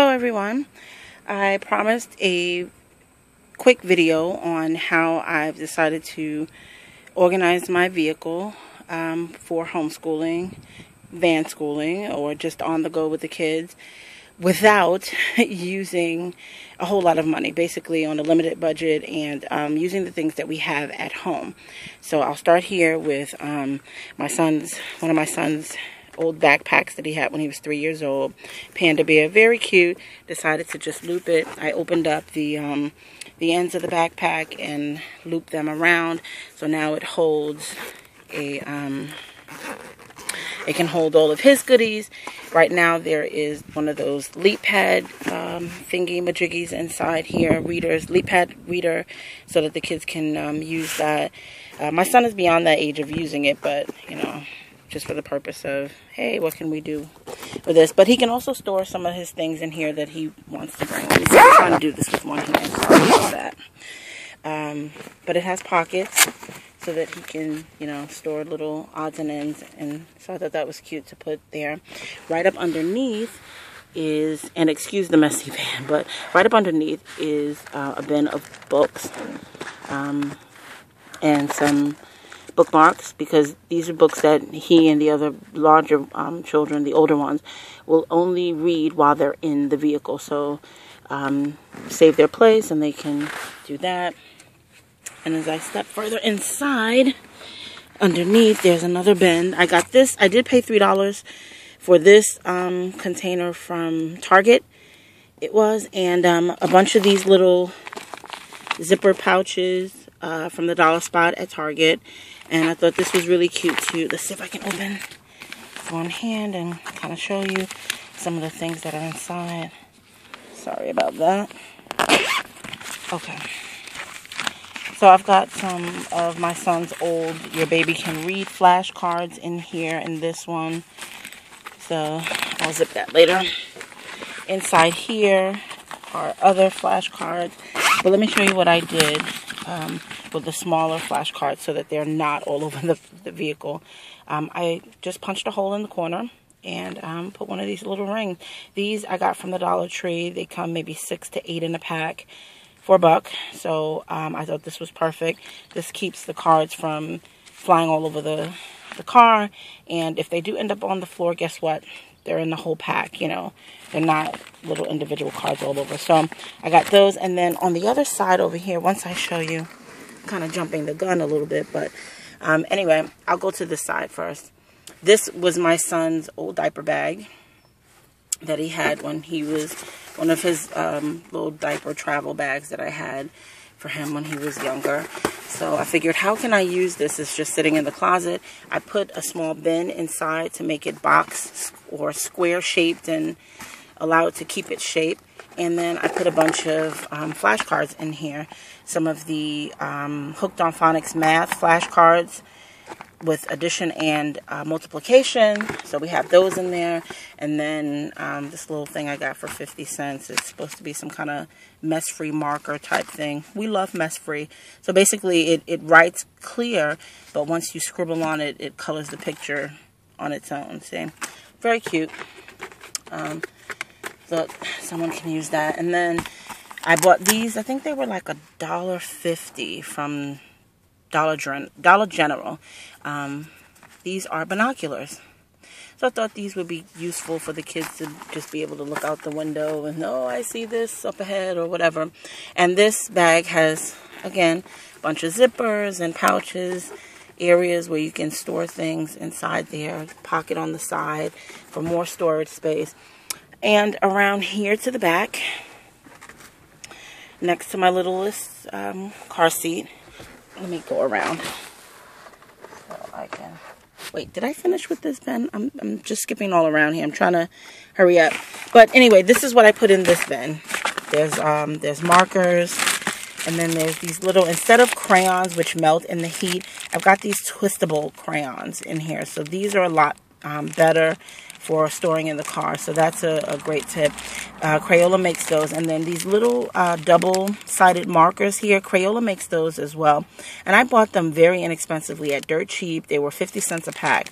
Hello everyone. I promised a quick video on how I've decided to organize my vehicle for homeschooling, van schooling, or just on the go with the kids without using a whole lot of money, basically on a limited budget, and using the things that we have at home. So I'll start here with one of my son's old backpacks that he had when he was 3 years old. Panda bear, very cute. Decided to just loop it. I opened up the ends of the backpack and looped them around, so now it holds it can hold all of his goodies. Right now there is one of those leap pad thingy majiggies inside here, leap pad reader, so that the kids can use that. My son is beyond that age of using it, but you know, just for the purpose of, hey, what can we do with this? But he can also store some of his things in here that he wants to bring. Let me see, I'm trying to do this with one hand. Sorry about that. But it has pockets so that he can, you know, store little odds and ends. And so I thought that was cute to put there. Right up underneath is, and excuse the messy van, but right up underneath is a bin of books and some bookmarks, because these are books that he and the other larger children, the older ones, will only read while they're in the vehicle. So save their place and they can do that. And as I step further inside, underneath there's another bin. I got this. I did pay $3 for this container from Target. It was, and a bunch of these little zipper pouches from the dollar spot at Target. And I thought this was really cute too. Let's see if I can open one hand and kind of show you some of the things that are inside. Sorry about that. Okay. So I've got some of my son's old Your Baby Can Read flashcards in here, in this one. So I'll zip that later. Inside here are other flashcards. But let me show you what I did with the smaller flashcards so that they're not all over the vehicle. I just punched a hole in the corner and put one of these little rings. These I got from the Dollar Tree. They come maybe 6 to 8 in a pack for $1. So I thought this was perfect. This keeps the cards from flying all over the car. And if they do end up on the floor, guess what? They're in the whole pack, you know. They're not little individual cards all over. So I got those. And then on the other side over here, once I show you, I'm kind of jumping the gun a little bit. But anyway, I'll go to this side first. This was my son's old diaper bag that he had when he was, one of his little diaper travel bags that I had for him when he was younger. So I figured, how can I use this? It's just sitting in the closet. I put a small bin inside to make it box or square shaped and allow it to keep its shape. And then I put a bunch of flashcards in here. Some of the Hooked on Phonics math flashcards with addition and multiplication. So we have those in there. And then this little thing I got for 50 cents. It's supposed to be some kind of mess-free marker type thing. We love mess-free. So basically it writes clear, but once you scribble on it, it colors the picture on its own. See? Very cute. So someone can use that. And then I bought these. I think they were like $1.50 from Dollar General. These are binoculars. So I thought these would be useful for the kids to just be able to look out the window and, oh, I see this up ahead or whatever. And this bag has, again, a bunch of zippers and pouches, areas where you can store things inside there, pocket on the side for more storage space. And around here to the back, next to my littlest car seat, let me go around so I can. Wait, did I finish with this bin? I'm just skipping all around here. I'm trying to hurry up. But anyway, this is what I put in this bin. There's markers, and then there's these little, instead of crayons which melt in the heat, I've got these twistable crayons in here. So these are a lot better for storing in the car. So that's a great tip. Crayola makes those. And then these little double-sided markers here, Crayola makes those as well. And I bought them very inexpensively at Dirt Cheap. They were 50 cents a pack.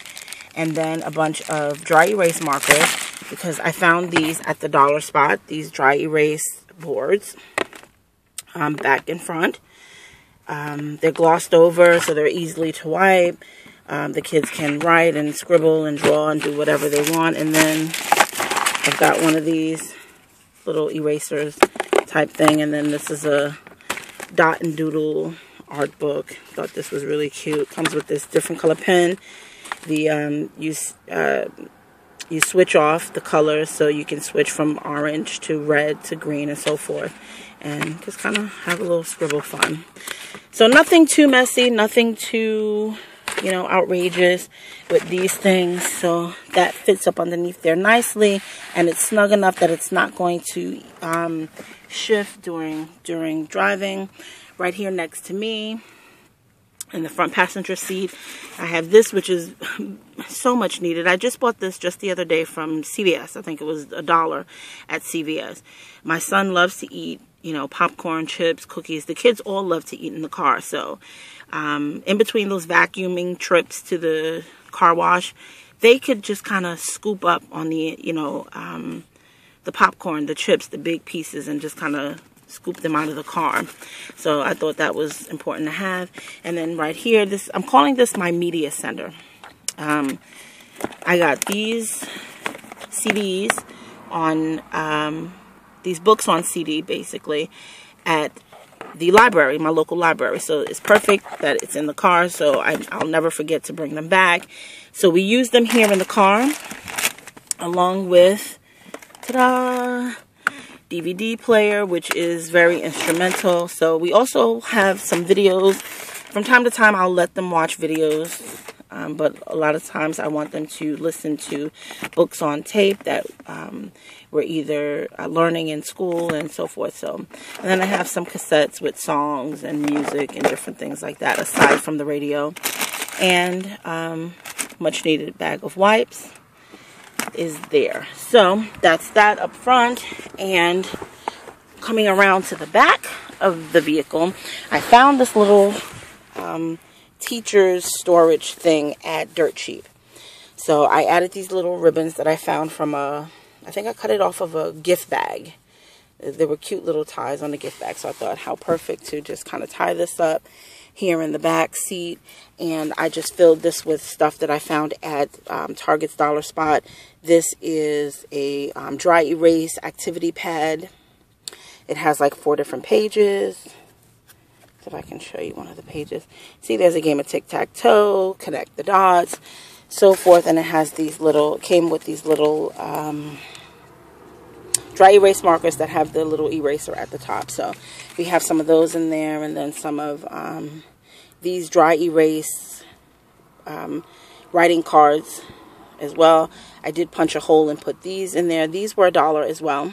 and then a bunch of dry erase markers, because I found these at the dollar spot, these dry erase boards, back and front. They're glossed over, so they're easily to wipe. The kids can write and scribble and draw and do whatever they want. And then I've got one of these little erasers type thing. And then this is a dot and doodle art book. Thought this was really cute. Comes with this different color pen. The you switch off the colors, so you can switch from orange to red to green and so forth, and just kind of have a little scribble fun. So nothing too messy, nothing too, you know, outrageous with these things. So that fits up underneath there nicely, and it's snug enough that it's not going to shift during driving. Right here next to me in the front passenger seat, I have this, which is so much needed. I just bought this just the other day from CVS. I think it was $1 at CVS. My son loves to eat, you know, popcorn, chips, cookies. The kids all love to eat in the car. So in between those vacuuming trips to the car wash, they could just kind of scoop up on the, you know, the popcorn, the chips, the big pieces, and just kind of scoop them out of the car. So I thought that was important to have. And then right here, this, I'm calling this my media center. I got these CDs on, these books on CD basically at the library, my local library. So it's perfect that it's in the car, so I'll never forget to bring them back. So we use them here in the car along with, ta-da, DVD player, which is very instrumental. So we also have some videos. From time to time, I'll let them watch videos, but a lot of times I want them to listen to books on tape that we're either learning in school and so forth. So, and then I have some cassettes with songs and music and different things like that, aside from the radio. And much needed bag of wipes is there. So that's that up front. And coming around to the back of the vehicle, I found this little teacher's storage thing at Dirt Cheap. So I added these little ribbons that I found from I think I cut it off of a gift bag. There were cute little ties on the gift bag, so I thought how perfect to just kind of tie this up here in the back seat. And I just filled this with stuff that I found at Target's Dollar Spot. This is a dry erase activity pad. It has like 4 different pages. So if I can show you one of the pages. See, there's a game of tic-tac-toe, connect the dots, so forth. And it has these little, came with these little dry erase markers that have the little eraser at the top. So we have some of those in there, and then some of these dry erase writing cards as well. I did punch a hole and put these in there. These were $1 as well.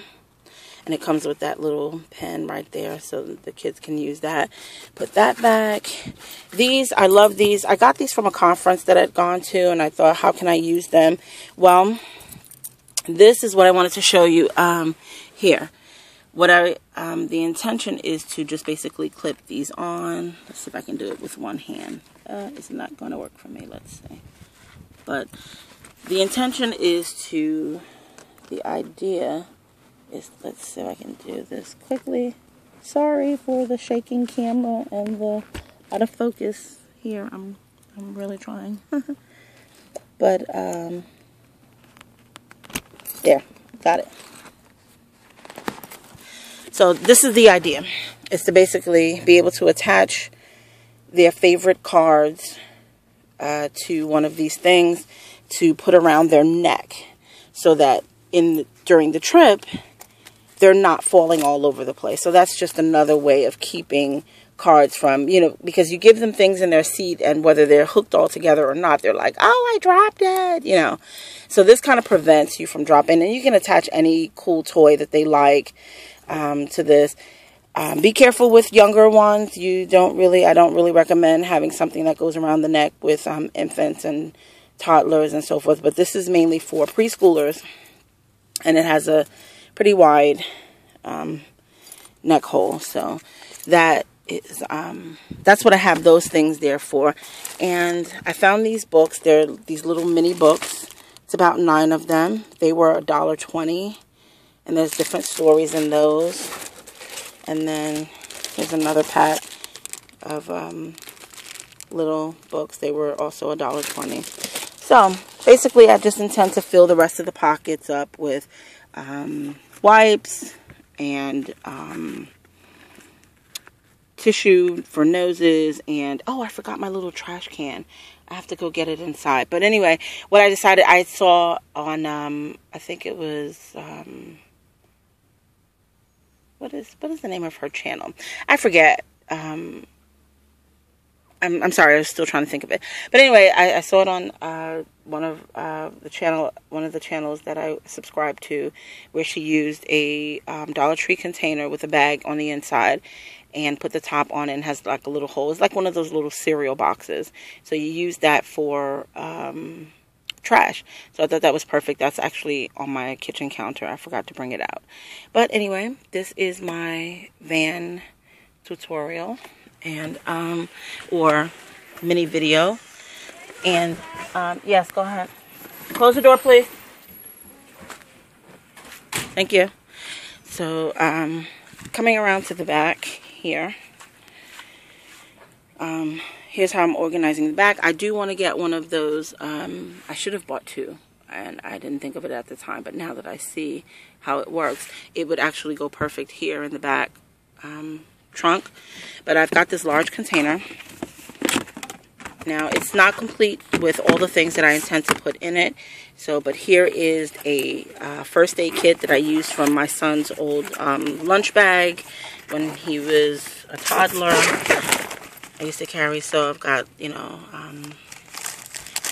And it comes with that little pen right there, so the kids can use that. Put that back. These, I love these. I got these from a conference that I'd gone to, and I thought, how can I use them? Well, this is what I wanted to show you here. What the intention is to just basically clip these on. Let's see if I can do it with one hand. It's not going to work for me, let's see. But the intention is to, the idea is, let's see if I can do this quickly. Sorry for the shaking camera and the out of focus here. I'm really trying. But there, got it. So this is the idea. It's to basically be able to attach their favorite cards to one of these things to put around their neck, so that during the trip they're not falling all over the place. So that's just another way of keeping cards from, you know, because you give them things in their seat, and whether they're hooked all together or not, they're like, oh, I dropped it, you know. So this kind of prevents you from dropping, and you can attach any cool toy that they like to this. Be careful with younger ones. I don't really recommend having something that goes around the neck with infants and toddlers and so forth. But this is mainly for preschoolers, and it has a pretty wide neck hole. So that is that's what I have those things there for. And I found these books. They're these little mini books. It's about 9 of them. They were $1.20, and there's different stories in those. And then here's another pack of little books. They were also $1.20. So basically, I just intend to fill the rest of the pockets up with wipes and tissue for noses, and oh, I forgot my little trash can. I have to go get it inside. But anyway, what I decided, I saw on I think it was what is the name of her channel? I forget. I'm sorry, I was still trying to think of it. But anyway, I saw it on one of the channels that I subscribe to, where she used a Dollar Tree container with a bag on the inside and put the top on it, and has like a little hole. It's like one of those little cereal boxes. So you use that for trash. So I thought that was perfect. That's actually on my kitchen counter. I forgot to bring it out. But anyway, this is my van tutorial and or mini video. And yes, go ahead. Close the door, please. Thank you. So coming around to the back here, here's how I'm organizing the back. I do want to get one of those. I should have bought 2, and I didn't think of it at the time, but now that I see how it works, it would actually go perfect here in the back trunk. But I've got this large container. Now, it's not complete with all the things that I intend to put in it. So, but here is a first aid kit that I used from my son's old lunch bag when he was a toddler. I used to carry, so I've got, you know,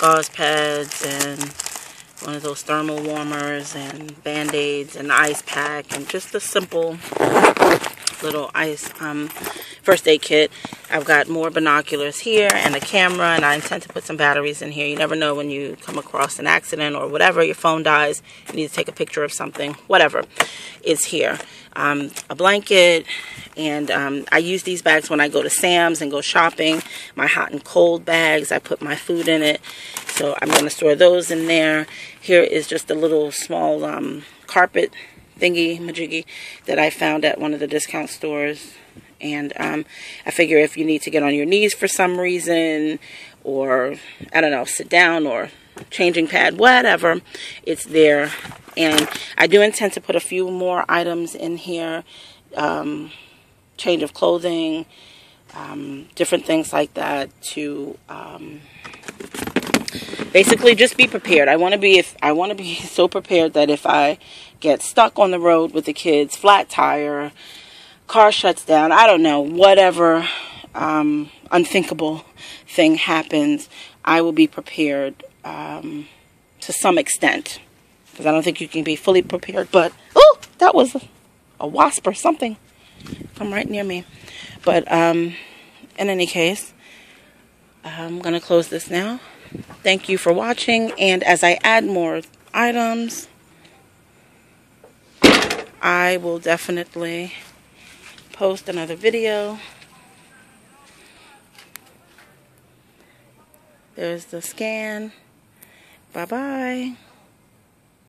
gauze pads and one of those thermal warmers and Band-Aids and ice pack and just a simple little ice first aid kit. I've got more binoculars here and a camera, and I intend to put some batteries in here. You never know when you come across an accident or whatever, your phone dies, you need to take a picture of something, whatever is here. A blanket, and I use these bags when I go to Sam's and go shopping. My hot and cold bags, I put my food in it, so I'm going to store those in there. Here is just a little small carpet thingy majiggy that I found at one of the discount stores. And I figure if you need to get on your knees for some reason, or I don't know, sit down or changing pad, whatever, it's there. And I do intend to put a few more items in here, change of clothing, different things like that, to basically just be prepared. I want to be so prepared that if I get stuck on the road with the kids, flat tire, car shuts down, I don't know, whatever unthinkable thing happens, I will be prepared to some extent. Because I don't think you can be fully prepared. But, oh, that was a wasp or something. Come right near me. But in any case, I'm going to close this now. Thank you for watching. And as I add more items, I will definitely post another video. There's the scan. Bye-bye.